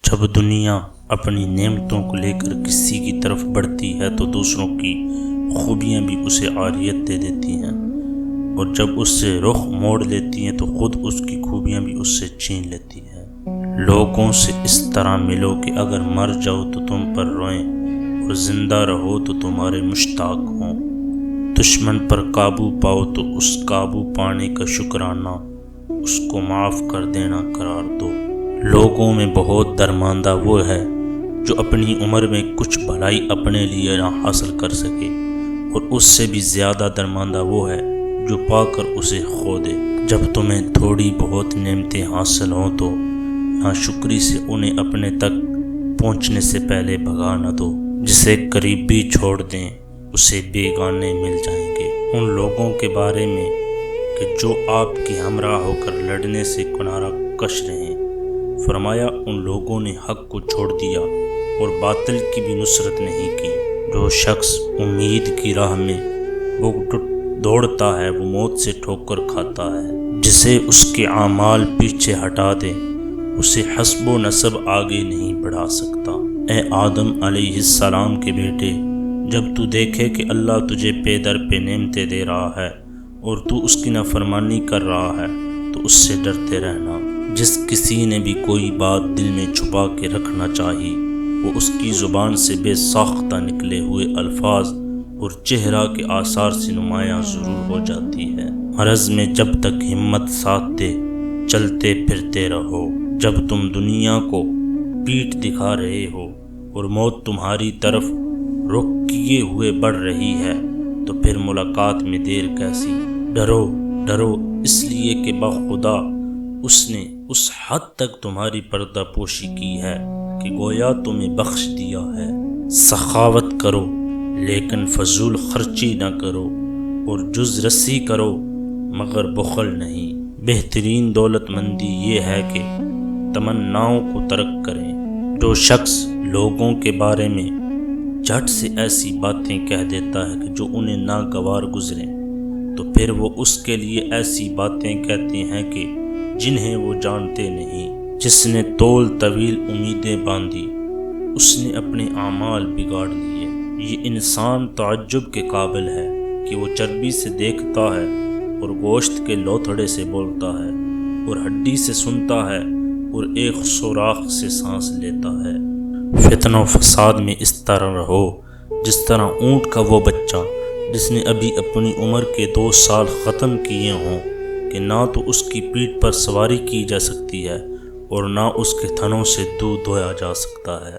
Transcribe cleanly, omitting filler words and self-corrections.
جب دنیا اپنی نعمتوں کو لے کر کسی کی طرف بڑھتی ہے تو دوسروں کی خوبیاں بھی اسے عاریت دے دیتی ہیں، اور جب اس سے رخ موڑ لیتی ہیں تو خود اس کی خوبیاں بھی اس سے چھین لیتی ہیں۔ لوگوں سے اس طرح ملو کہ اگر مر جاؤ تو تم پر روئیں اور زندہ رہو تو تمہارے مشتاق ہوں۔ دشمن پر قابو پاؤ تو اس قابو پانے کا شکرانہ اس کو معاف کر دینا قرار دو۔ لوگوں میں بہت درماندہ وہ ہے جو اپنی عمر میں کچھ بھلائی اپنے لیے نہ حاصل کر سکے، اور اس سے بھی زیادہ درماندہ وہ ہے جو پا کر اسے کھو دے۔ جب تمہیں تھوڑی بہت نعمتیں حاصل ہوں تو ناشکری سے انہیں اپنے تک پہنچنے سے پہلے بھگا نہ دو۔ جسے قریبی چھوڑ دیں اسے بیگانے مل جائیں گے۔ ان لوگوں کے بارے میں کہ جو آپ کی ہمراہ ہو کر لڑنے سے کنارہ کش رہیں، فرمایا ان لوگوں نے حق کو چھوڑ دیا اور باطل کی بھی نصرت نہیں کی۔ جو شخص امید کی راہ میں دوڑتا ہے وہ موت سے ٹھوکر کھاتا ہے۔ جسے اس کے اعمال پیچھے ہٹا دیں اسے حسب و نسب آگے نہیں بڑھا سکتا۔ اے آدم علیہ السلام کے بیٹے، جب تو دیکھے کہ اللہ تجھے پے در پہ نعمتیں دے رہا ہے اور تو اس کی نافرمانی کر رہا ہے تو اس سے ڈرتے رہنا۔ جس کسی نے بھی کوئی بات دل میں چھپا کے رکھنا چاہی وہ اس کی زبان سے بے ساختہ نکلے ہوئے الفاظ اور چہرہ کے آثار سے نمایاں ضرور ہو جاتی ہے۔ مرض میں جب تک ہمت ساتھ دے چلتے پھرتے رہو۔ جب تم دنیا کو پیٹھ دکھا رہے ہو اور موت تمہاری طرف رخ کیے ہوئے بڑھ رہی ہے تو پھر ملاقات میں دیر کیسی؟ ڈرو اس لیے کہ بخدا اس نے اس حد تک تمہاری پردہ پوشی کی ہے کہ گویا تمہیں بخش دیا ہے۔ سخاوت کرو لیکن فضول خرچی نہ کرو، اور جز رسی کرو مگر بخل نہیں۔ بہترین دولت مندی یہ ہے کہ تمناؤں کو ترک کریں۔ جو شخص لوگوں کے بارے میں جھٹ سے ایسی باتیں کہہ دیتا ہے کہ جو انہیں ناگوار گزریں تو پھر وہ اس کے لیے ایسی باتیں کہتے ہیں کہ جنہیں وہ جانتے نہیں۔ جس نے طول طویل امیدیں باندھی اس نے اپنے اعمال بگاڑ لیے۔ یہ انسان تعجب کے قابل ہے کہ وہ چربی سے دیکھتا ہے اور گوشت کے لوتھڑے سے بولتا ہے اور ہڈی سے سنتا ہے اور ایک سوراخ سے سانس لیتا ہے۔ فتنہ و فساد میں اس طرح رہو جس طرح اونٹ کا وہ بچہ جس نے ابھی اپنی عمر کے 2 سال ختم کیے ہوں کہ نہ تو اس کی پیٹھ پر سواری کی جا سکتی ہے اور نہ اس کے تھنوں سے دودھ دھویا جا سکتا ہے۔